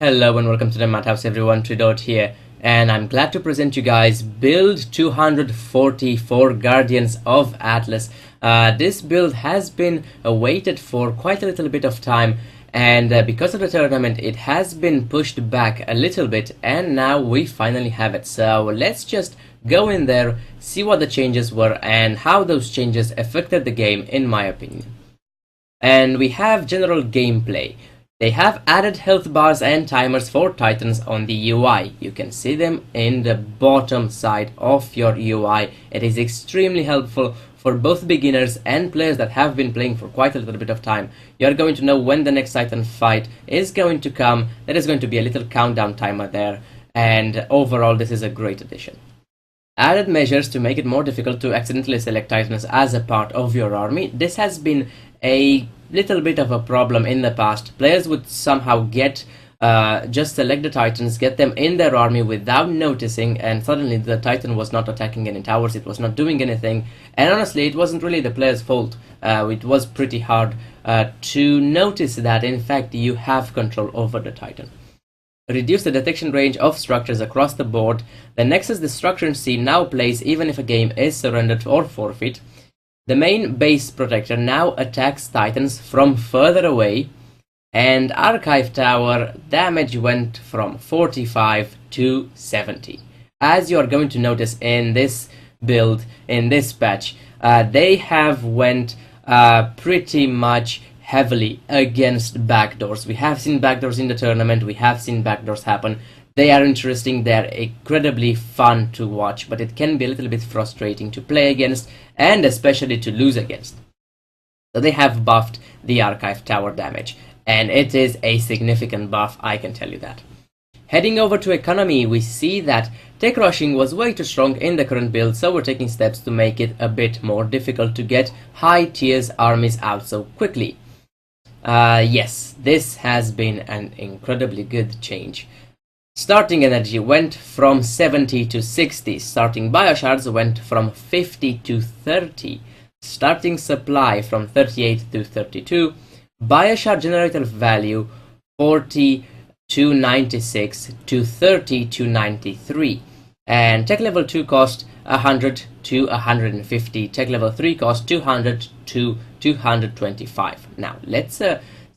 Hello and welcome to the Madhouse everyone, Tridot here, and I'm glad to present you guys build 244 Guardians of Atlas. This build has been awaited for quite a little bit of time, and because of the tournament it has been pushed back a little bit, and now we finally have it. So let's just go in there, see what the changes were and how those changes affected the game in my opinion. And we have general gameplay. They have added health bars and timers for Titans on the UI. You can see them in the bottom side of your UI. It is extremely helpful for both beginners and players that have been playing for quite a little bit of time. You're going to know when the next Titan fight is going to come. There is going to be a little countdown timer there, and overall this is a great addition. Added measures to make it more difficult to accidentally select Titans as a part of your army. This has been a little bit of a problem in the past. Players would somehow just select the Titans, get them in their army without noticing, and suddenly the Titan was not attacking any towers, it was not doing anything, and honestly it wasn't really the player's fault. It was pretty hard to notice that in fact you have control over the Titan. Reduce the detection range of structures across the board. The Nexus Destruction Scene now plays even if a game is surrendered or forfeit. The main base protector now attacks Titans from further away, and Archive Tower damage went from 45 to 70. As you are going to notice in this build, in this patch, they have went pretty much heavily against backdoors. We have seen backdoors in the tournament, we have seen backdoors happen. They are interesting, they're incredibly fun to watch, but it can be a little bit frustrating to play against, and especially to lose against. So they have buffed the Archive Tower damage, and it is a significant buff, I can tell you that. Heading over to economy, we see that tech rushing was way too strong in the current build, so we're taking steps to make it a bit more difficult to get high tiers armies out so quickly. Yes, this has been an incredibly good change. Starting energy went from 70 to 60, starting bioshards went from 50 to 30, starting supply from 38 to 32, bioshard generator value 40 to 96 to 30 to 93, and tech level 2 cost 100 to 150, tech level 3 cost 200 to 225. Now let's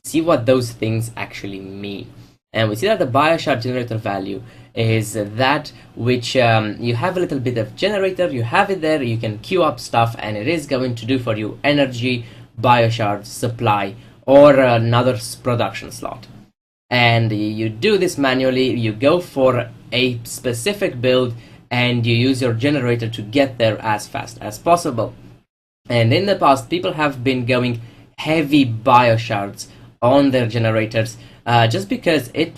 see what those things actually mean. And we see that the bioshard generator value is that which you have a little bit of generator, you have it there, you can queue up stuff, and it is going to do for you energy, bioshard, supply, or another production slot. And you do this manually, you go for a specific build, and you use your generator to get there as fast as possible. And in the past, people have been going heavy bioshards on their generators, just because it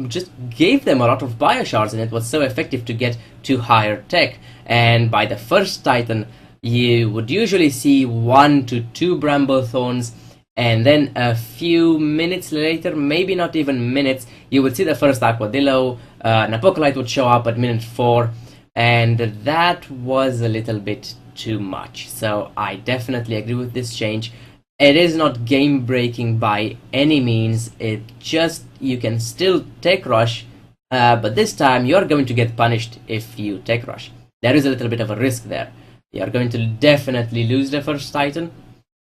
just gave them a lot of bioshards and it was so effective to get to higher tech. And by the first Titan, you would usually see 1 to 2 bramble thorns, and then a few minutes later, maybe not even minutes, you would see the first Aquadillo. An Apocalypse would show up at minute 4, and that was a little bit too much. So I definitely agree with this change. It is not game breaking by any means, it just, you can still tech rush, but this time you're going to get punished if you tech rush. There is a little bit of a risk there. You're going to definitely lose the first Titan,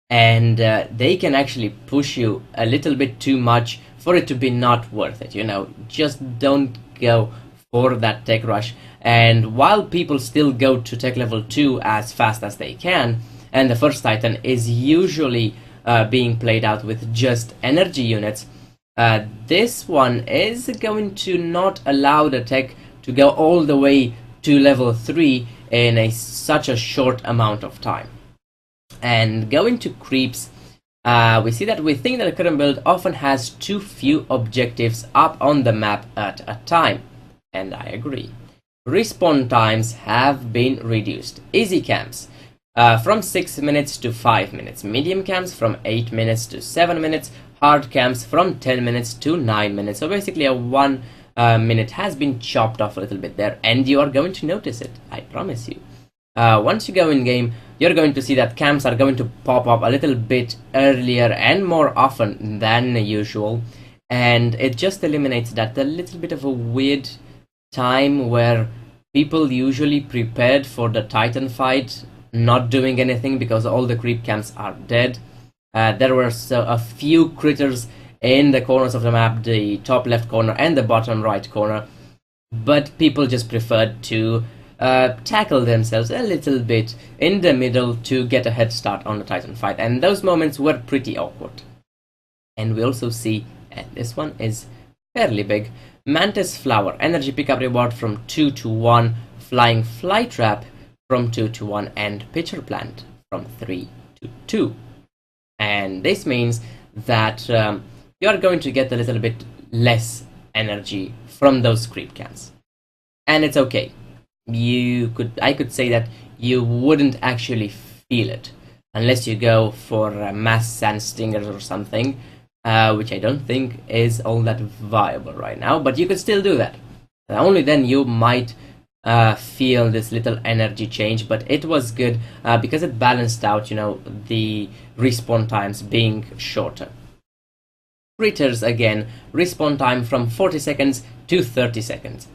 and they can actually push you a little bit too much for it to be not worth it, you know. Just don't go for that tech rush. And while people still go to tech level 2 as fast as they can, and the first Titan is usually being played out with just energy units, this one is going to not allow the tech to go all the way to level 3 in such a short amount of time. And going to creeps, we see that we think that the current build often has too few objectives up on the map at a time, and I agree. Respawn times have been reduced. Easy camps from 6 minutes to 5 minutes, medium camps from 8 minutes to 7 minutes, hard camps from 10 minutes to 9 minutes. So basically a 1 minute has been chopped off a little bit there, and you are going to notice it, I promise you. Once you go in game, you're going to see that camps are going to pop up a little bit earlier and more often than usual, and it just eliminates that a little bit of a weird time where people usually prepared for the Titan fight not doing anything because all the creep camps are dead. There were a few critters in the corners of the map, the top left corner and the bottom right corner, but people just preferred to tackle themselves a little bit in the middle to get a head start on the Titan fight, and those moments were pretty awkward. And we also see, and this one is fairly big, Mantis Flower, energy pickup reward from 2 to 1, Flying Fly Trap from 2 to 1, and Pitcher Plant from 3 to 2. And this means that you are going to get a little bit less energy from those creep cans. And it's okay. I could say that you wouldn't actually feel it unless you go for mass sand stingers or something, which I don't think is all that viable right now, but you could still do that. Only then you might feel this little energy change, but it was good because it balanced out, the respawn times being shorter. Critters again, respawn time from 40 seconds to 30 seconds.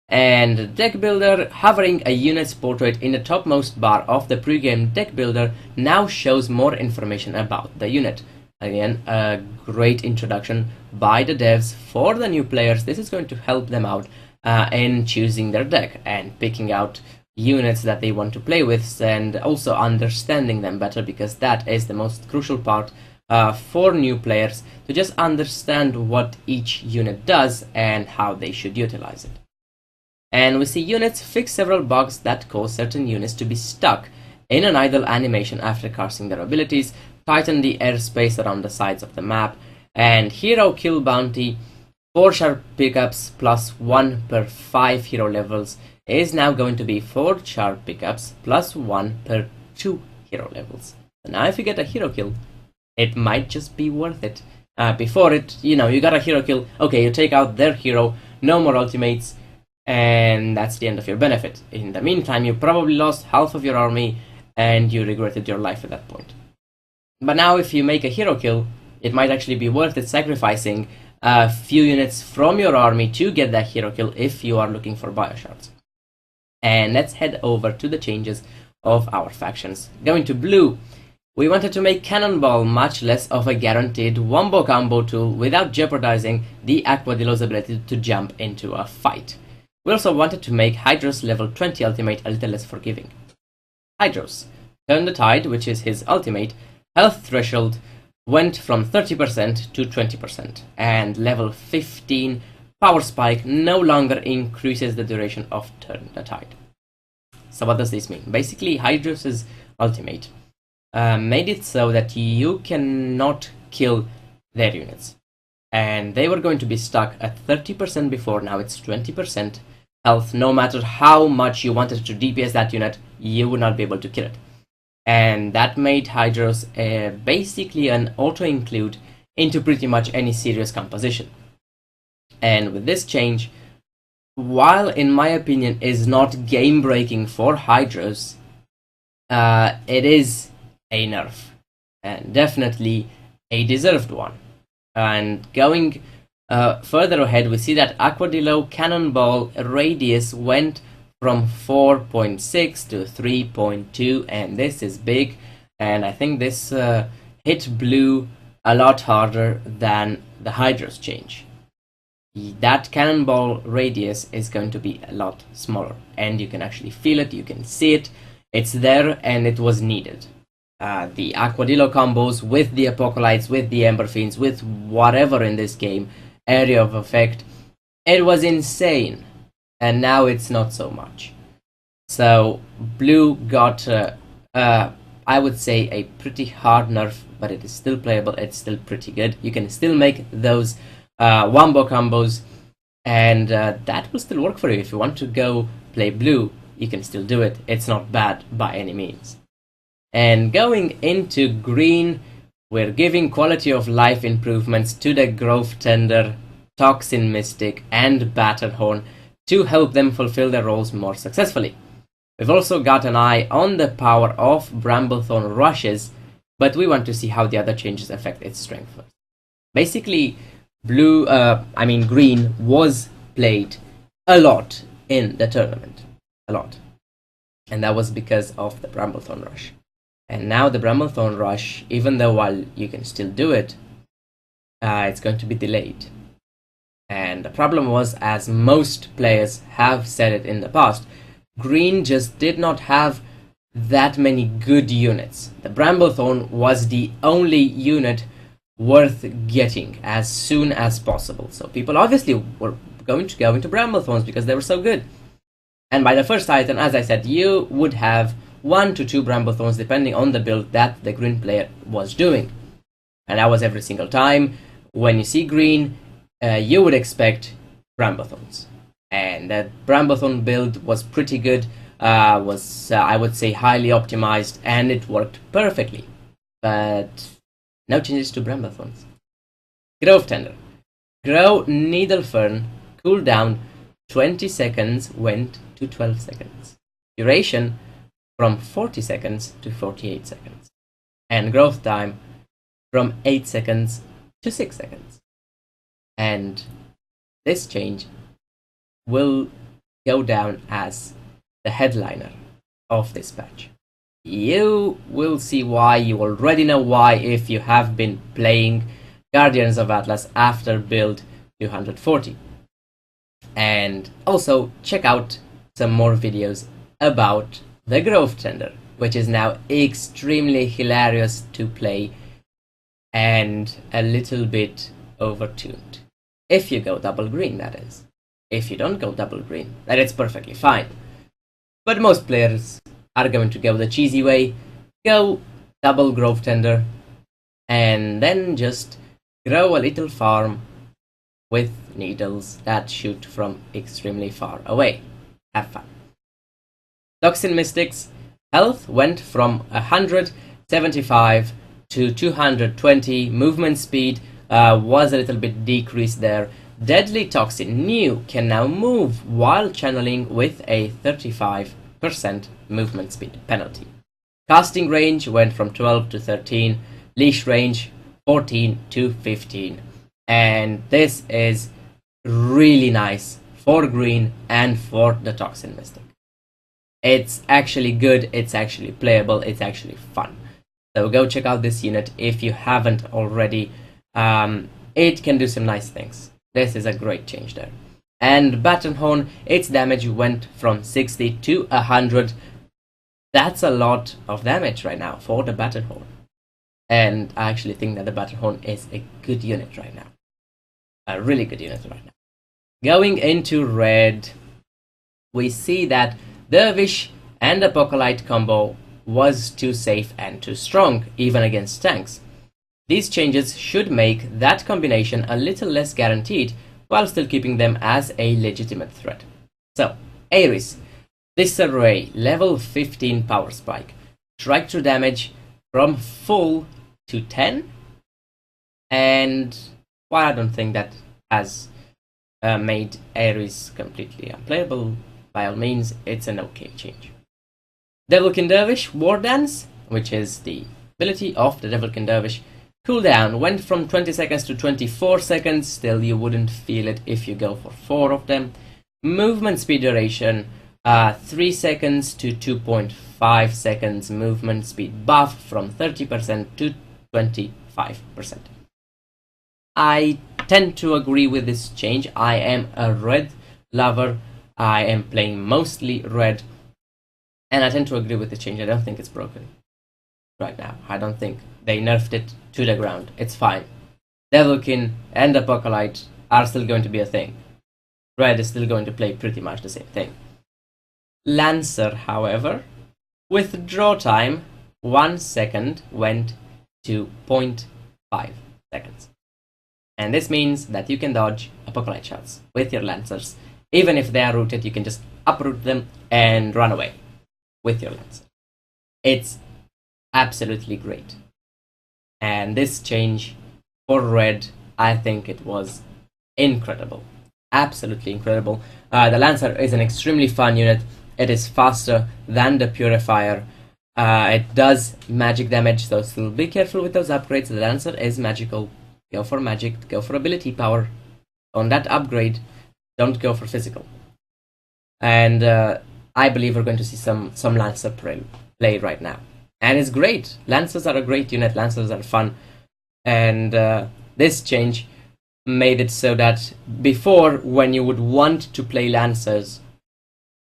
And Deck Builder, hovering a unit's portrait in the topmost bar of the pregame Deck Builder now shows more information about the unit. Again, a great introduction by the devs for the new players. This is going to help them out in choosing their deck and picking out units that they want to play with, and also understanding them better, because that is the most crucial part for new players, to just understand what each unit does and how they should utilize it. And we see units fix several bugs that cause certain units to be stuck in an idle animation after casting their abilities, tighten the airspace around the sides of the map, and hero kill bounty, 4 sharp pickups plus 1 per 5 hero levels is now going to be 4 sharp pickups plus 1 per 2 hero levels. So now if you get a hero kill, it might just be worth it. Before it, you got a hero kill, okay, you take out their hero, no more ultimates, and that's the end of your benefit. In the meantime, you probably lost half of your army and you regretted your life at that point. But now if you make a hero kill, it might actually be worth it sacrificing a few units from your army to get that hero kill if you are looking for bioshards. And let's head over to the changes of our factions. Going to blue, we wanted to make Cannonball much less of a guaranteed wombo combo tool without jeopardizing the Aquadillo's ability to jump into a fight. We also wanted to make Hydros level 20 ultimate a little less forgiving. Hydros, Turn the Tide, which is his ultimate, health threshold went from 30% to 20%, and level 15 Power Spike no longer increases the duration of Turn the Tide. So what does this mean? Basically, Hydros' ultimate made it so that you cannot kill their units. And they were going to be stuck at 30% before, now it's 20% health. No matter how much you wanted to DPS that unit, you would not be able to kill it. And that made Hydros basically an auto-include into pretty much any serious composition. And with this change, while in my opinion is not game-breaking for Hydros, it is a nerf, and definitely a deserved one. And going further ahead, we see that Aquadillo Cannonball radius went from 4.6 to 3.2, and this is big, and I think this hit blue a lot harder than the Hydros change. That Cannonball radius is going to be a lot smaller, and you can actually feel it, you can see it, it's there, and it was needed. The Aquadillo combos with the Apocalypse, with the Ember Fiends, with whatever in this game, area of effect, it was insane, and now it's not so much. So blue got, I would say, a pretty hard nerf, but it is still playable, it's still pretty good. You can still make those wombo combos, and that will still work for you. If you want to go play blue, you can still do it. It's not bad by any means. And going into green, we're giving quality of life improvements to the Grove Tender, Toxin Mystic, and Batterhorn to help them fulfill their roles more successfully. We've also got an eye on the power of Bramblethorn Rushes, but we want to see how the other changes affect its strength first. Basically, green was played a lot in the tournament, a lot, and that was because of the Bramblethorn Rush. And now the Bramblethorn Rush, even though while you can still do it, it's going to be delayed. And the problem was, as most players have said it in the past, green just did not have that many good units. The Bramblethorn was the only unit worth getting as soon as possible. So people obviously were going to go into Bramblethorns because they were so good. And by the first item, as I said, you would have 1 to 2 Bramblethorns depending on the build that the green player was doing. And that was every single time. When you see green, you would expect Bramblethorns. And that Bramblethorn build was pretty good, I would say highly optimized, and it worked perfectly. But no changes to Bramblethorns. Grove Tender. Grow Needlefern cooldown 20 seconds went to 12 seconds. Duration from 40 seconds to 48 seconds. And growth time from 8 seconds to 6 seconds. And this change will go down as the headliner of this patch. You will see why, you already know why if you have been playing Guardians of Atlas after build 240. And also check out some more videos about the Grove Tender, which is now extremely hilarious to play and a little bit overtuned. If you go double green, that is. If you don't go double green, then it's perfectly fine. But most players are going to go the cheesy way, go double Grove Tender, and then just grow a little farm with needles that shoot from extremely far away. Have fun. Toxin Mystics. Health went from 175 to 220. Movement speed was a little bit decreased there. Deadly Toxin new can now move while channeling with a 35% movement speed penalty. Casting range went from 12 to 13. Leash range 14 to 15. And this is really nice for green and for the Toxin Mystic. It's actually good, it's actually playable, it's actually fun. So go check out this unit if you haven't already. It can do some nice things. This is a great change there. And Baton Horn, its damage went from 60 to 100. That's a lot of damage right now for the Baton Horn. And I actually think that the Baton Horn is a good unit right now. A really good unit right now. Going into red, we see that Dervish and Apocalypse combo was too safe and too strong, even against tanks. These changes should make that combination a little less guaranteed, while still keeping them as a legitimate threat. So, Ares, Disarray, level 15 power spike, strike through damage from full to 10, and while I don't think that has made Ares completely unplayable, by all means, it's an okay change. Devilkin Dervish, War Dance, which is the ability of the Devilkin Dervish, cooldown went from 20 seconds to 24 seconds, still you wouldn't feel it if you go for 4 of them. Movement speed duration, 3 seconds to 2.5 seconds, movement speed buff from 30% to 25%. I tend to agree with this change. I am a red lover, I am playing mostly red, and I tend to agree with the change. I don't think it's broken right now. I don't think they nerfed it to the ground. It's fine. Devilkin and Apocalypse are still going to be a thing. Red is still going to play pretty much the same thing. Lancer, however, withdraw time 1 second went to 0.5 seconds. And this means that you can dodge Apocalypse shots with your Lancers. Even if they are rooted, you can just uproot them and run away with your Lancer. It's absolutely great. And this change for red, I think it was incredible. Absolutely incredible. The Lancer is an extremely fun unit. It is faster than the Purifier. It does magic damage, so still be careful with those upgrades. The Lancer is magical, go for magic, go for ability power. On that upgrade, don't go for physical. And I believe we're going to see some Lancer play right now. And it's great. Lancers are a great unit. Lancers are fun. And this change made it so that before, when you would want to play Lancers,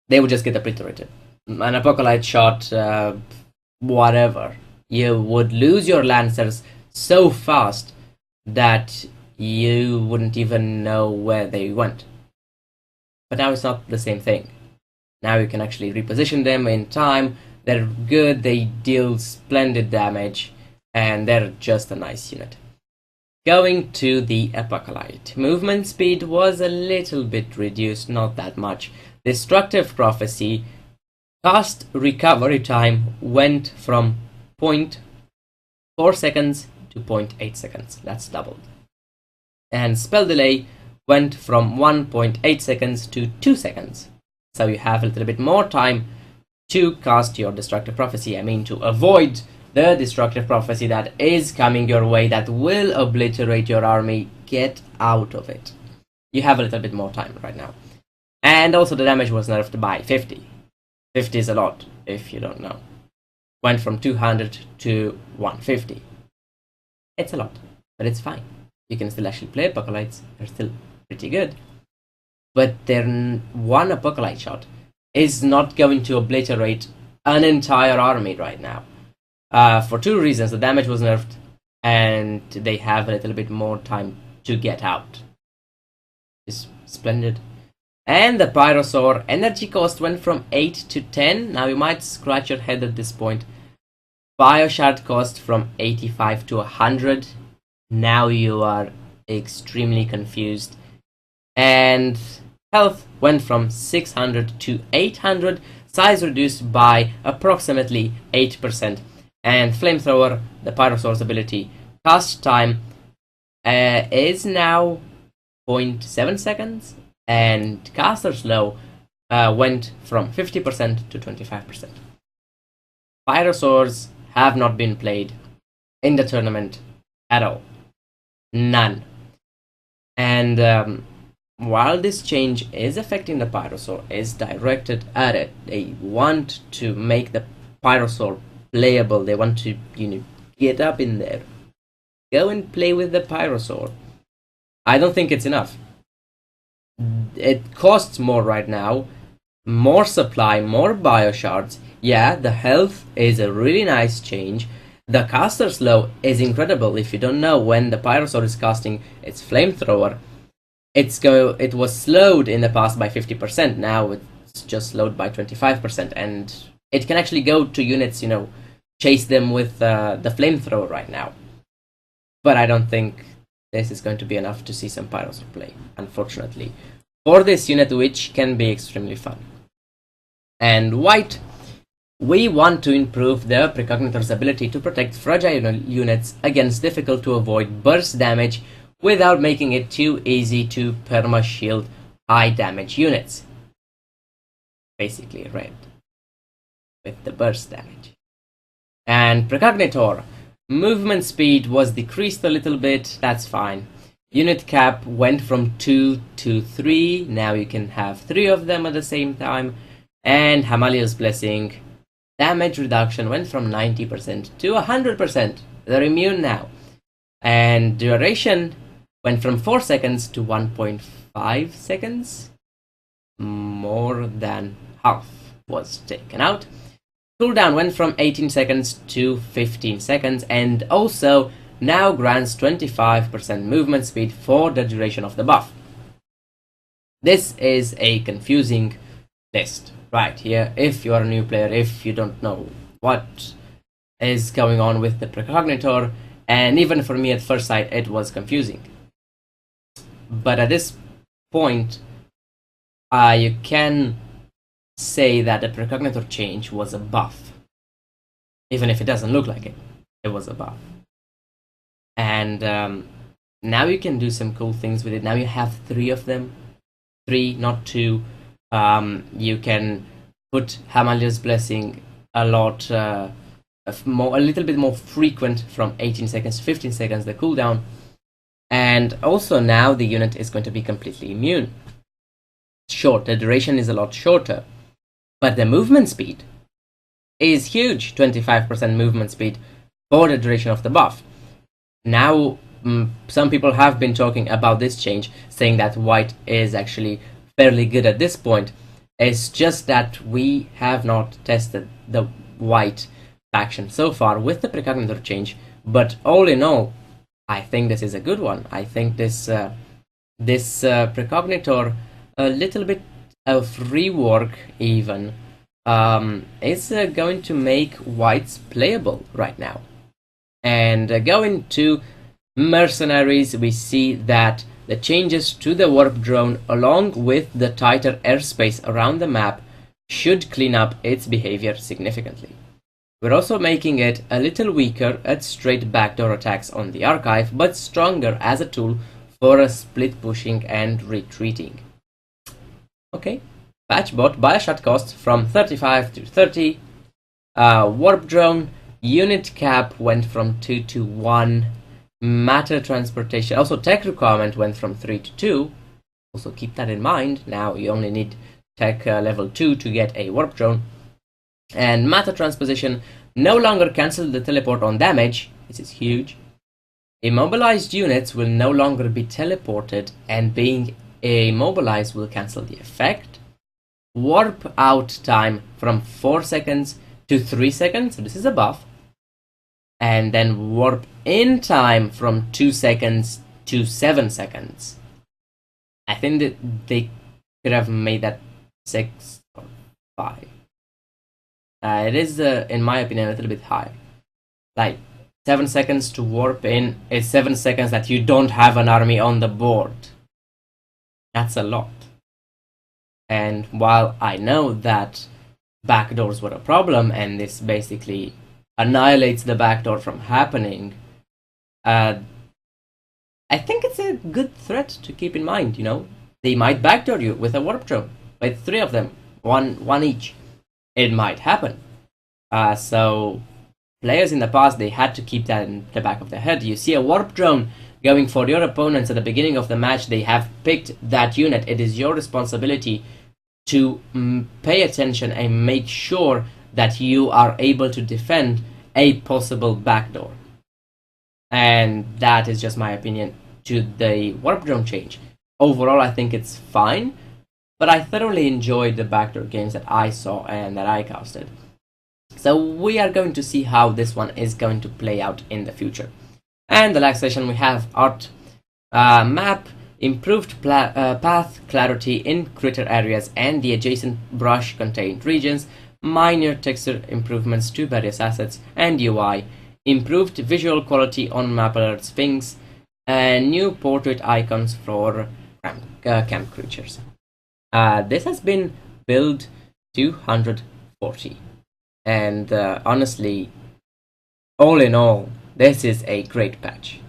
they would just get obliterated. An Apocalypse shot, whatever. You would lose your Lancers so fast that you wouldn't even know where they went. But now it's not the same thing. Now you can actually reposition them in time. They're good, they deal splendid damage, and they're just a nice unit. Going to the Apocalypse. Movement speed was a little bit reduced, not that much. Destructive Prophecy cast recovery time went from 0.4 seconds to 0.8 seconds. That's doubled. And spell delay went from 1.8 seconds to 2 seconds. So you have a little bit more time to cast your Destructive Prophecy. I mean, to avoid the Destructive Prophecy that is coming your way, that will obliterate your army. Get out of it. You have a little bit more time right now. And also the damage was nerfed by 50. 50 is a lot, if you don't know. Went from 200 to 150. It's a lot, but it's fine. You can still actually play Apocalypse. They're still pretty good. But their one Apocalypse shot is not going to obliterate an entire army right now. For two reasons. The damage was nerfed, and they have a little bit more time to get out. It's splendid. And the Pyrosaur energy cost went from 8 to 10. Now you might scratch your head at this point. Bioshard cost from 85 to 100. Now you are extremely confused. And health went from 600 to 800. Size reduced by approximately 8%. And Flamethrower, the Pyrosaur's ability, cast time is now 0.7 seconds. And caster slow went from 50% to 25%. Pyrosaurs have not been played in the tournament at all. None. And while this change is affecting the Pyrosaur, is directed at it, they want to make the Pyrosaur playable. They want to, get up in there. Go and play with the Pyrosaur. I don't think it's enough. It costs more right now, more supply, more bioshards. Yeah, the health is a really nice change. The caster slow is incredible. If you don't know, when the Pyrosaur is casting its Flamethrower, it was slowed in the past by 50%. Now it's just slowed by 25%, and it can actually go to units, chase them with the Flamethrower right now. But I don't think this is going to be enough to see some Pyrosaur play, unfortunately, for this unit, which can be extremely fun. And white, we want to improve the Precognitor's ability to protect fragile units against difficult to avoid burst damage without making it too easy to perma-shield high damage units. Basically red, with the burst damage. And Precognitor, movement speed was decreased a little bit, that's fine. Unit cap went from 2 to 3, now you can have 3 of them at the same time. And Hamalia's Blessing, damage reduction went from 90% to 100%. They're immune now. And duration went from 4 seconds to 1.5 seconds. More than half was taken out. Cooldown went from 18 seconds to 15 seconds, and also now grants 25% movement speed for the duration of the buff. This is a confusing list right here. If you are a new player, if you don't know what is going on with the Precognitor, and even for me at first sight it was confusing. But at this point, you can say that the Precognitor change was a buff. Even if it doesn't look like it, it was a buff. And now you can do some cool things with it. Now you have 3 of them. 3, not 2. You can put Hamalia's Blessing a little bit more frequent, from 18 seconds to 15 seconds, the cooldown. And also now the unit is going to be completely immune. Short, the duration is a lot shorter, but the movement speed is huge. 25% movement speed for the duration of the buff. Now some people have been talking about this change, saying that white is actually fairly good at this point. It's just that we have not tested the white faction so far with the precognitor change, but all in all, I think this is a good one. I think this precognitor, a little bit of rework even, is going to make whites playable right now. And going to mercenaries, we see that the changes to the warp drone along with the tighter airspace around the map should clean up its behavior significantly. We're also making it a little weaker at straight backdoor attacks on the archive, but stronger as a tool for a split pushing and retreating. Okay, patchbot Bioshock cost from 35 to 30. Warp drone unit cap went from 2 to 1. Matter transportation, also tech requirement went from 3 to 2. Also keep that in mind. Now you only need tech level 2 to get a warp drone. And matter transposition no longer cancel the teleport on damage. This is huge. Immobilized units will no longer be teleported, and being immobilized will cancel the effect. Warp out time from 4 seconds to 3 seconds, so this is a buff. And then warp in time from 2 seconds to 7 seconds. I think that they could have made that 6 or 5. It is, in my opinion, a little bit high. Like, 7 seconds to warp in is 7 seconds that you don't have an army on the board. That's a lot. And while I know that backdoors were a problem, and this basically annihilates the backdoor from happening, I think it's a good threat to keep in mind, you know. They might backdoor you with a warp drone, with 3 of them, one each. It might happen. So players in the past, they had to keep that in the back of their head. You see a warp drone going for your opponents at the beginning of the match, they have picked that unit. It is your responsibility to pay attention and make sure that you are able to defend a possible backdoor. And that is just my opinion to the warp drone change. Overall, I think it's fine, but I thoroughly enjoyed the backdoor games that I saw and that I casted. So we are going to see how this one is going to play out in the future. And the last session we have art map, improved path clarity in critter areas and the adjacent brush contained regions, minor texture improvements to various assets and UI, improved visual quality on map alerts, things, and new portrait icons for camp creatures. This has been build 240, and honestly, all in all, this is a great patch.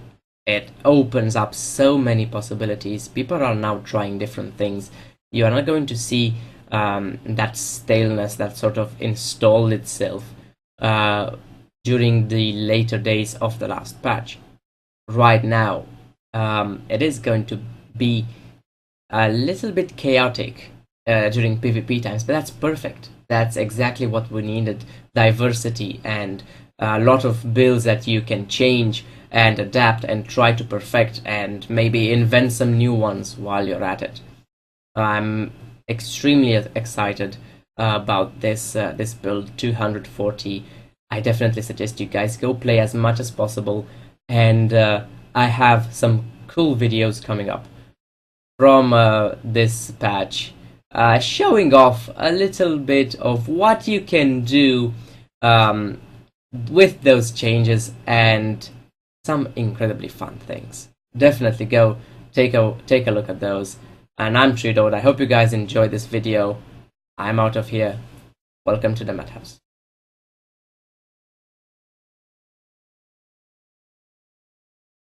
It opens up so many possibilities. People are now trying different things. You are not going to see that staleness that sort of installed itself during the later days of the last patch. Right now, it is going to be a little bit chaotic during PvP times, but that's perfect. That's exactly what we needed. Diversity and a lot of builds that you can change and adapt and try to perfect and maybe invent some new ones while you're at it. I'm extremely excited about this this build 240. I definitely suggest you guys go play as much as possible, and I have some cool videos coming up from this patch showing off a little bit of what you can do with those changes and some incredibly fun things. Definitely go take a look at those. And I'm Trudeau. I hope you guys enjoyed this video. I'm out of here. Welcome to the Madhouse.